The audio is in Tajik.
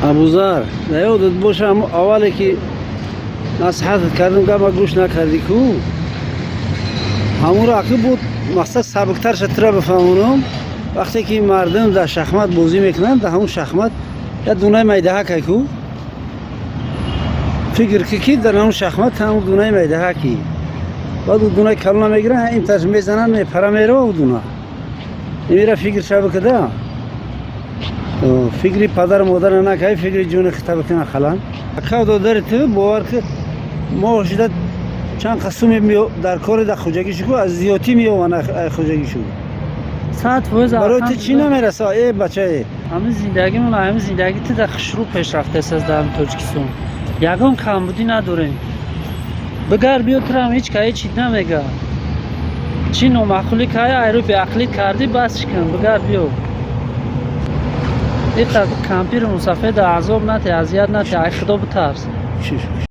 ابوذر نیادت باشم اولی که نصیحت کردم که ما گوش نکردی کو همون را که بود مقصد سبکتر شتره بفهمونم وقتی که مردم در شخمت بازی میکنن در همون شخمت یا دونه میده ها که کو فکر که در همون شخمت همون دونه میده ها کی بعد اون دونه کلونه میگیرن این تاش میزنن میپره میره و دونه نمیره فکر شب کده فکری پدر مادر نکای فکری جون خطاب کنه خلان که دادر تو باور که ما شده چند قسم میو در کار در خوجگی شو از زیاتی میو خوجگی شو ساعت فوز برای تو چی نمیرسه ای بچه همه زندگی من همه زندگی تو در خشرو پیشرفته است در تاجیکستان یگان کمبودی نداریم بگر بیو ترام هیچ که هیچ نمیگه چی نامعقولی که ایرو به عقلی کردی بس کن بگر بیو این کمپیر مسافر در عذاب نتی اذیت نتی ای خدا بترس